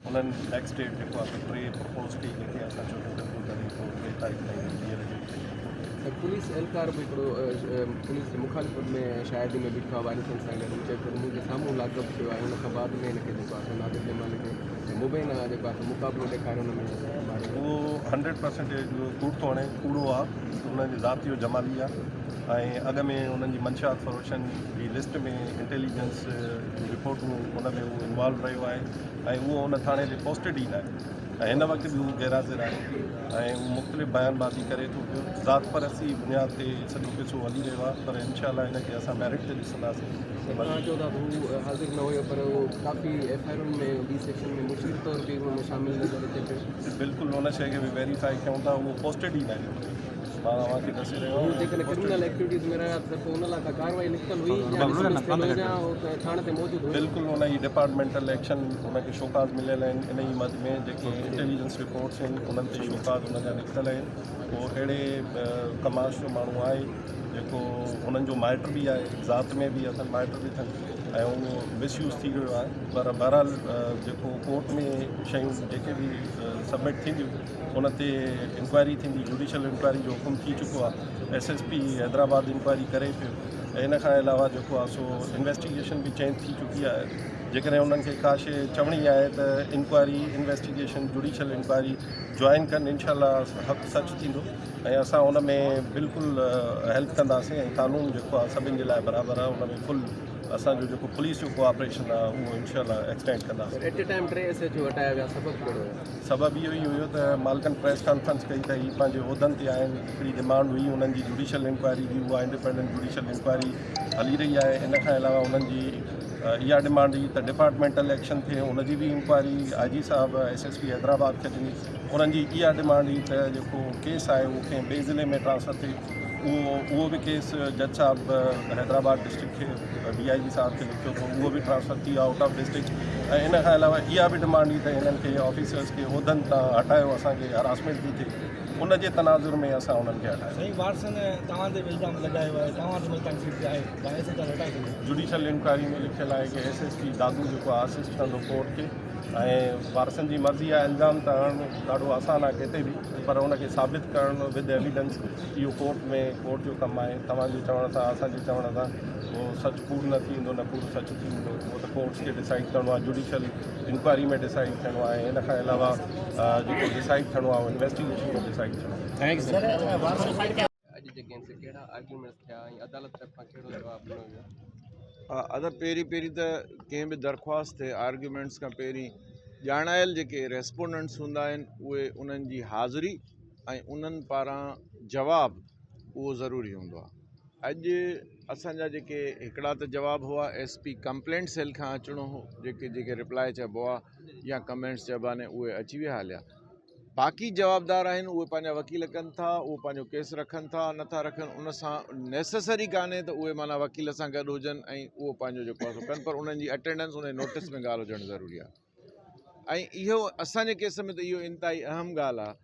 उन्हनि next date जेको आहे टे प्रपोज़ कई जंहिंखे असां चोॾहं फ़रवरी तारीख़ खां 3 तारीख़ ताईं हींअर जो पुलिस एहलकार बि हिकिड़ो पुलिस जे मुखालिफ़त में शायदि में बीठो आहे वारिसनि सां गॾु चए पियो मुंहिंजे साम्हूं लाकअप थियो आहे हुन खां बाद में हिनखे जेको आहे नादिर जमाल खे मुबैना जेको आहे मुक़ाबिलो ॾेखारियो हुन में उहो 100% कूड़ थो हणे कूड़ो आहे उन्हनि जी ज़ात जो जमाली आहे ऐं अॻ में उन्हनि जी मंशात फरोशन जी लिस्ट में इंटेलिजेंस रिपोर्टूं उन में उहो इन्वॉल्व रहियो आहे ऐं उहो उन थाणे ते पोस्टेड ई न आहे ऐं हिन वक़्तु बि उहो गैरहाज़िर आहे ऐं उहो मुख़्तलिफ़ बयानबाज़ी करे थो पियो ज़ात परस्ती बुनियाद ते सॼो किसो हली रहियो आहे पर इनशाला हिनखे असां मेरिट ते ॾिसंदासीं। तव्हां चओ था हू हाज़िर न हुयो पर उहो काफ़ी एफआईआरुनि में बी सेक्शन में मुशीर तौर बि हुन में शामिलु नज़र अचे पियो। बिल्कुलु हुन शइ खे बि वेरीफाई कयूं था उहो पोस्टेड ई न आहे मां तव्हांखे ॾसे रहियो हू जेकॾहिं क्रिमिनल एक्टिविटीज़ में रहिया त पोइ हुन लाइ का कार्रवाई निकितल हुई या थाणे ते मौजूदु हुई? बिल्कुलु हुन जी डिपार्टमेंटल एक्शन हुनखे शोकाज़ मिलियल आहिनि इन ई मद में जेके इंटेलिजेंस रिपोर्ट्स आहिनि उन्हनि ते शोकाज़ हुन जा निकितल आहिनि पोइ अहिड़े कमाश जो माण्हू आहे जेको उन्हनि जो माइट बि आहे ज़ात में बि अथनि माइट बि अथनि ऐं उहो मिसयूज़ थी वियो आहे पर बहरहाल जेको कोर्ट में शयूं जेके बि सबमिट थींदियूं उन ते इंक्वायरी थींदी जुडिशल इंक्वायरी जो हुकुम थी चुको आहे एसएसपी हैदराबाद इंक्वायरी करे पियो ऐं इन खां अलावा जेको आहे सो इन्वेस्टिगेशन बि चेंज थी चुकी आहे जेकॾहिं उन्हनि खे का शइ चवणी आहे त inquiry investigation judicial inquiry join कनि इनशाला हक़ सच थींदो ऐं असां उन में बिल्कुलु हेल्प कंदासीं ऐं कानून जेको आहे सभिनि जे लाइ बराबरि आहे उन में फुल असांजो जेको पुलिस जो कोऑपरेशन आहे उहो इनशाला एक्सटेंड कंदासीं। एट ए टाइम 3 SHO हटाया विया सबबु कहिड़ो हुयो? सबबु इहो ई हुयो त मालिकनि प्रेस कॉन्फ्रेंस कई त हीअ पंहिंजे उहिदनि ते आहिनि हिकिड़ी डिमांड हुई उन्हनि जी जुडिशल इंक्वायरी जी उहा इंडिपेंडेंट जुडिशल इंक्वायरी हली रही आहे इन खां अलावा उन्हनि जी इहा डिमांड हुई त डिपार्टमेंटल एक्शन थिए उनजी बि इंक्वायरी IG साहब SSP हैदराबाद खे ॾिनी उन्हनि जी इहा डिमांड हुई त जेको केस आहे उहो कंहिं ॿिए ज़िले में ट्रांसफ़र थिए उहो बि केस जज साहब हैदराबाद डिस्ट्रिक्ट खे DIG साहब खे लिखियो त उहो बि ट्रांसफ़र थी वियो आउट ऑफ डिस्ट्रिक्ट ऐं इन खां अलावा इहा बि डिमांड हुई त हिननि खे ऑफिसर्स खे उहिदनि तां हटायो असांखे हरासमेंट थी थिए उन जे तनाज़ुर में असां उन्हनि खे हटायो। सही वारसन तव्हां ते इल्ज़ाम लॻायो आहे तव्हां ते तनक़ीद आहे तव्हां SHO हटाए छॾियो। जुडिशल इंक्वायरी में लिखियलु आहे कि SSP दादू जेको आहे असिस्ट कंदो कोर्ट खे ऐं वारसनि जी मर्ज़ी आहे इल्ज़ाम त हणणु ॾाढो आसानु आहे किथे बि पर उनखे साबित करणु विद एविडेंस इहो कोर्ट जो कमु आहे तव्हांजे चवण सां असांजे चवण सां उहो सच कूड़ न थींदो न कूड़ सच थींदो उहो त कोर्ट्स खे डिसाइड करिणो आहे जुडिशल इंक्वायरी में डिसाइड थियणो आहे इन खां अलावा जेको डिसाइड थियणो आहे उहो इन्वेस्टिगेशन में डिसाइड थियणो आहे। अॼु जेके आहिनि से कहिड़ा आर्ग्यूमेंट्स थिया ऐं अदालत तरफ़ां कहिड़ो जवाबु ॾिनो वियो? अदर पहिरीं त कंहिं बि दरख़्वास्त ते आर्ग्यूमेंट्स खां पहिरीं ॼाणायल जेके रेस्पोंडेंट्स हूंदा आहिनि उहे उन्हनि जी हाज़िरी ऐं उन्हनि पारां जवाबु उहो ज़रूरी हूंदो आहे। अॼु असांजा जेके हिकिड़ा त जवाब हुआ SP कंप्लेंट सेल खां अचिणो हो जेके रिप्लाई चइबो आहे या कमेंट्स चइबा आहिनि उहे अची विया हलिया बाक़ी जवाबदार आहिनि उहे पंहिंजा वकील कनि था उहे पंहिंजो केस रखनि था नथा रखनि उन सां नेसेसरी कान्हे त उहे माना वकील सां गॾु हुजनि ऐं उहो पंहिंजो जेको आहे कनि पर उन्हनि जी अटेंडेंस उन नोटिस में ॻाल्हि हुजणु ज़रूरी आहे। ऐं इहो असांजे केस में त इहो इंतिहाई अहम ॻाल्हि आहे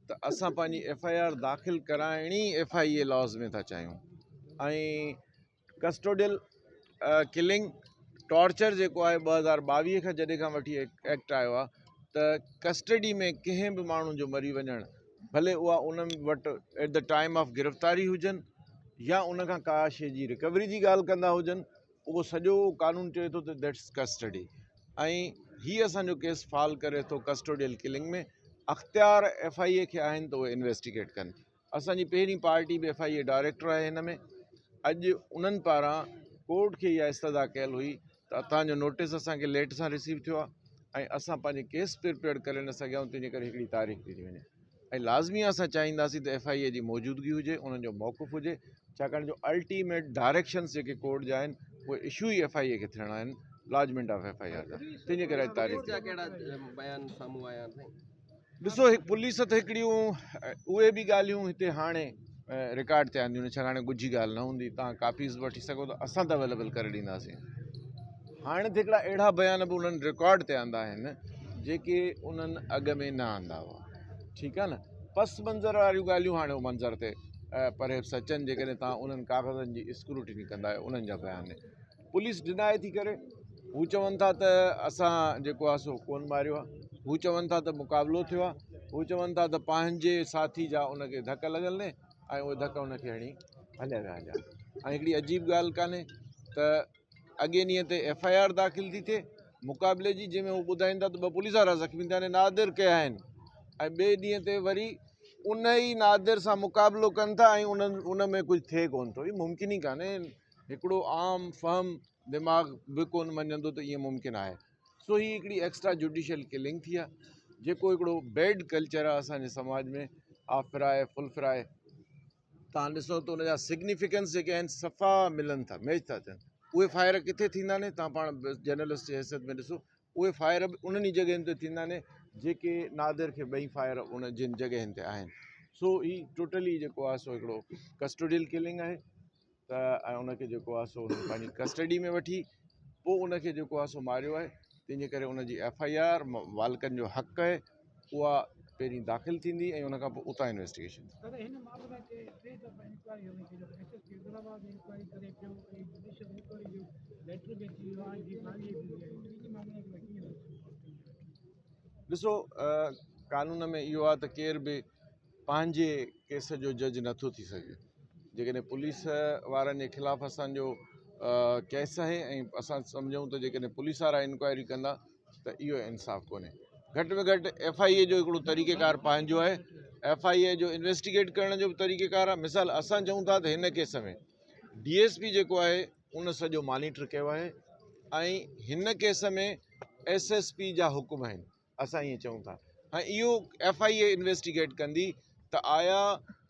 त असां पंहिंजी FIR दाख़िल कराइणी FIA लॉज़ में था चाहियूं ऐं कस्टोडियल किलिंग टॉर्चर जेको आहे 2022 खां जॾहिं खां वठी एक्ट आयो आहे त कस्टडी में कंहिं बि माण्हू जो मरी वञणु भले उहा उन्हनि वटि एट द टाइम ऑफ गिरफ़्तारी हुजनि या उन खां का शइ जी रिकवरी जी ॻाल्हि कंदा हुजनि उहो सॼो कानून चए थो त दैट्स कस्टडी ऐं हीअ असांजो केस फाल करे थो कस्टोडियल किलिंग में अख़्तियार FIA खे आहिनि त उहे इन्वेस्टिगेट कनि असांजी पहिरीं पार्टी बि FIA डायरेक्टर आहे हिन में अॼु उन्हनि पारां कोर्ट खे इहा इस्तदा कयल हुई त तव्हांजो नोटिस असांखे लेट सां रिसीव थियो आहे ऐं असां पंहिंजे केस प्रिपेयर करे न सघियाऊं तंहिंजे करे हिकिड़ी तारीख़ थी वञे ऐं लाज़मी असां चाहींदासीं त FIA जी मौजूदगी हुजे उन्हनि जो मौक़ुफ़ हुजे छाकाणि जो अल्टीमेट डायरेक्शन्स जेके कोर्ट जा आहिनि उहे इशू ई FIA खे थियणा आहिनि लॉजमेंट ऑफ FIR जा तंहिंजे करे तारीख़ बयान साम्हूं आया ॾिसो पुलिस त हिकिड़ियूं उहे बि ॻाल्हियूं हिते हाणे रिकॉर्ड ते आंदियूं आहिनि छाकाणि ॻुझी ॻाल्हि न हूंदी तव्हां कापीस वठी सघो त असां त अवेलेबल करे ॾींदासीं हाणे त हिकिड़ा अहिड़ा बयान बि उन्हनि रिकॉर्ड ते आंदा आहिनि जेके उन्हनि अॻ में न आंदा हुआ ठीकु आहे न पस मंज़र वारियूं ॻाल्हियूं हाणे उहो मंज़र ते परहेप्स अचनि जेकॾहिं तव्हां उन्हनि कागज़नि जी स्क्रूटिनी कंदा आहियो उन्हनि जा बयान पुलिस डिनाए थी करे हू चवनि था त असां जेको आहे सो कोन मारियो आहे, हू चवनि था त मुक़ाबिलो थियो आहे, हू चवनि था त पंहिंजे साथी जा उनखे धक लॻल ने ऐं उहे धक उनखे हणी हलिया विया हलिया। ऐं हिकिड़ी अजीब ॻाल्हि कान्हे त अॻे ॾींहं ते FIR दाख़िल थी थिए मुक़ाबले जी, जंहिंमें हू ॿुधाइनि था त 2 पुलिस वारा ज़ख़्मी थिया आहिनि, नादिर कया आहिनि, ऐं ॿिए ॾींहं ते वरी उन ई नादिर सां मुक़ाबिलो कनि था ऐं उन में कुझु थिए कोन थो। इहो मुमकिन ई कान्हे, हिकिड़ो आम फहम दिमाग़ बि कोन मञंदो त ईअं मुमकिन आहे। सो ही हिकिड़ी एक्स्ट्रा जुडिशियल किलिंग थी आहे, जेको हिकिड़ो बैड कल्चर आहे असांजे समाज में, हाफ फ्राए फुल फ्राए। तव्हां ॾिसो त उनजा सिग्निफिकेंस जेके आहिनि सफ़ा मिलनि था, मैच था थियनि। उहे फायर किथे थींदा आहिनि, तव्हां पाण जर्नलिस्ट जे हैसियत में ॾिसो, उहे फायर बि उन्हनि ई जॻहियुनि ते थींदा आहिनि जेके नादिर खे ॿई फायर उन जिन जॻहियुनि ते आहिनि। सो ही टोटली जेको आहे सो हिकिड़ो कस्टोडियल किलिंग आहे त ऐं उनखे जेको आहे सो पंहिंजी कस्टडी में वठी पोइ उनखे जेको आहे सो मारियो आहे। तंहिंजे करे उनजी FIR मालिकनि जो हक़ आहे उहा पहिरीं दाख़िल थींदी ऐं उनखां पोइ उतां इन्वेस्टिगेशन थींदी। दादा हिन मामले में टे दफ़ा इंक्वायरी होनी चाहिए, SSP हैदराबाद इंक्वायरी करे पियो, जुडिशियल इंक्वायरी जो लेटर बि अची वियो आहे, जी मामले में कीअं? ॾिसो कानून में इहो आहे त केर बि पंहिंजे केस जो जज नथो थी सघे। जेकॾहिं पुलिस वारनि जे ख़िलाफ़ु असांजो केस आहे ऐं असां सम्झूं त जेकॾहिं पुलिस वारा इंक्वायरी कंदा त इहो इंसाफ़ु कोन्हे। घटि में घटि FIA जो हिकिड़ो तरीक़ेकार पंहिंजो आहे, FIA जो इन्वेस्टिगेट करण जो बि तरीक़ेकार आहे। मिसाल असां चऊं था त हिन केस में DSP जेको आहे उन सॼो मॉनिटर कयो आहे ऐं हिन केस में SSP जा हुकुम आहिनि, असां ईअं चऊं था। ऐं इहो FIA इन्वेस्टिगेट कंदी त आया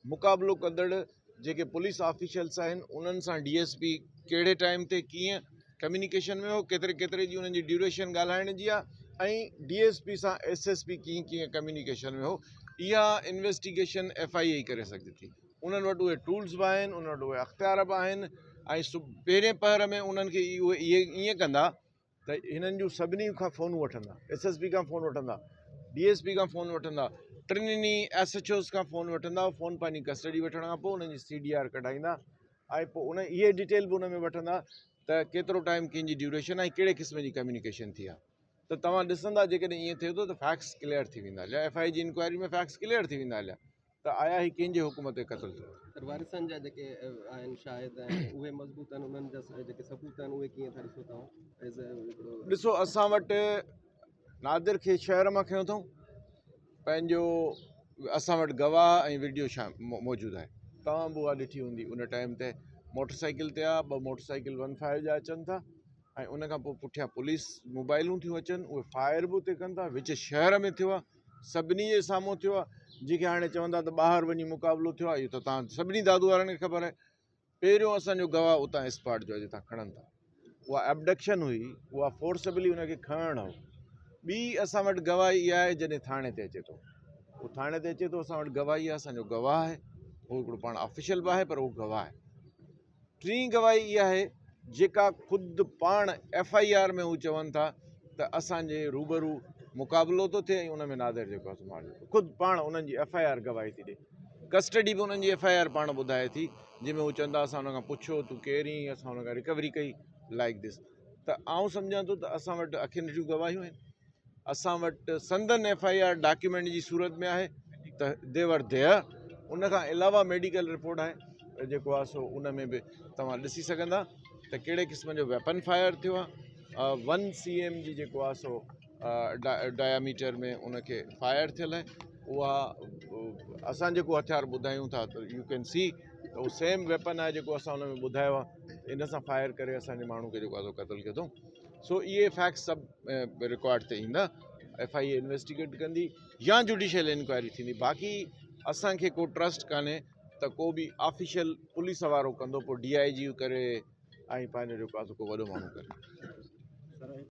मुक़ाबिलो कंदड़ जेके पुलिस ऑफिशियल्स आहिनि उन्हनि सां DSP कहिड़े टाइम ते कीअं कम्युनिकेशन में हो, केतिरे जी उन्हनि जी ड्यूरेशन ॻाल्हाइण जी आहे ऐं DSP सां SSP कीअं कम्युनिकेशन में हो। इहा इन्वेस्टिगेशन FIA ई करे सघे थी। उन्हनि वटि उहे टूल्स बि आहिनि, उन्हनि वटि उहे अख़्तियार बि आहिनि ऐं पहिरें पहर में उन्हनि खे उहे ईअं कंदा त हिननि जूं सभिनी खां फ़ोन वठंदा, SSP खां फ़ोन वठंदा, DSP खां फ़ोन वठंदा, टिनी SHOs खां फ़ोन वठंदा, फ़ोन पंहिंजी कस्टडी वठण खां पोइ उन्हनि जी CDR कढाईंदा ऐं पोइ उन इहे डिटेल बि उन में वठंदा त केतिरो टाइम कंहिंजी ड्यूरेशन आहे, कहिड़े क़िस्म जी कम्युनिकेशन थी आहे। त तव्हां ॾिसंदा जेकॾहिं ईअं थिए थो त फैक्ट्स क्लियर थी वेंदा हलिया, FIA जी इंक्वायरी में फैक्ट्स क्लियर थी वेंदा हलिया त आया ही कंहिंजे हुकुम ते क़तल थियो। सर वारिसनि जा जेके आहिनि शायदि ऐं उहे मज़बूत आहिनि, उन्हनि जा जेके सबूत आहिनि उहे कीअं था ॾिसो तव्हां एज़ हिकिड़ो? ॾिसो असां वटि नादिर खे शहर मां खयो अथऊं, पंहिंजो असां वटि गवाह ऐं वीडियो मौजूदु आहे। तव्हां बि उहा ॾिठी हूंदी, उन टाइम ते मोटरसाइकिल ते आहे, 2 मोटरसाइकिल 15 जा अचनि था ऐं उनखां पोइ पुठियां पुलिस मोबाइलूं थियूं अचनि, उहे फायर बि उते कनि था। विच शहर में थियो आहे, सभिनी जे साम्हूं थियो आहे। जेके हाणे चवंदा त ॿाहिरि वञी मुक़ाबिलो थियो आहे, इहो त तव्हां सभिनी दादू वारनि खे ख़बर आहे। पहिरियों असांजो गवाह उतां स्पॉट जो आहे जितां खणनि था, उहा एबडक्शन हुई, उहा फोर्सबली उनखे खणणु हो। ॿी असां वटि गवाही इहा आहे जॾहिं थाणे ते अचे थो, उहो थाणे ते अचे थो, असां वटि गवाही आहे, असांजो गवाह आहे, उहो हिकिड़ो पाण ऑफिशियल बि आहे पर उहो गवाह आहे। टीं गवाही इहा आहे जेका ख़ुदि पाण FIR में हू चवनि था त असांजे रूबरू मुक़ाबिलो थो थिए ऐं उन में नादिर जेको आहे मारियो, ख़ुदि पाण उन्हनि जी FIR गवाही थी ॾे। कस्टडी बि उन्हनि जी FIR पाण ॿुधाए थी, जंहिंमें हू चवंदा असां हुन खां पुछो तूं केरु आहीं, असां हुन खां रिकवरी कई लाइक दिस। त आउं सम्झां थो त असां वटि अखियुनि जूं गवाहियूं आहिनि, असां वटि संदन FIR डॉक्यूमेंट जी सूरत में आहे त देवर देयर। उनखां अलावा मेडिकल रिपोर्ट आहे जेको आहे सो उन में बि तव्हां ॾिसी सघंदा त कहिड़े क़िस्म जो वेपन फायर थियो आहे। 1 cm जी जेको आहे सो डायामीटर में उनखे फायर थियल आहे। उहा असां जेको हथियार ॿुधायूं था त यू कैन सी त उहो सेम वेपन आहे जेको असां हुन में ॿुधायो आहे, इन सां फायर करे असांजे माण्हू खे जेको आहे सो क़तल कयो अथऊं। सो इहे फैक्ट्स सभु रिकॉर्ड ते ईंदा, FIA इन्वेस्टिगेट कंदी या जुडिशियल इंक्वायरी थींदी। बाक़ी असांखे को ट्रस्ट कान्हे त को बि ऑफिशियल पुलिस वारो कंदो पोइ DIG करे ऐं पंहिंजो जेको आहे सो को वॾो माण्हू करे।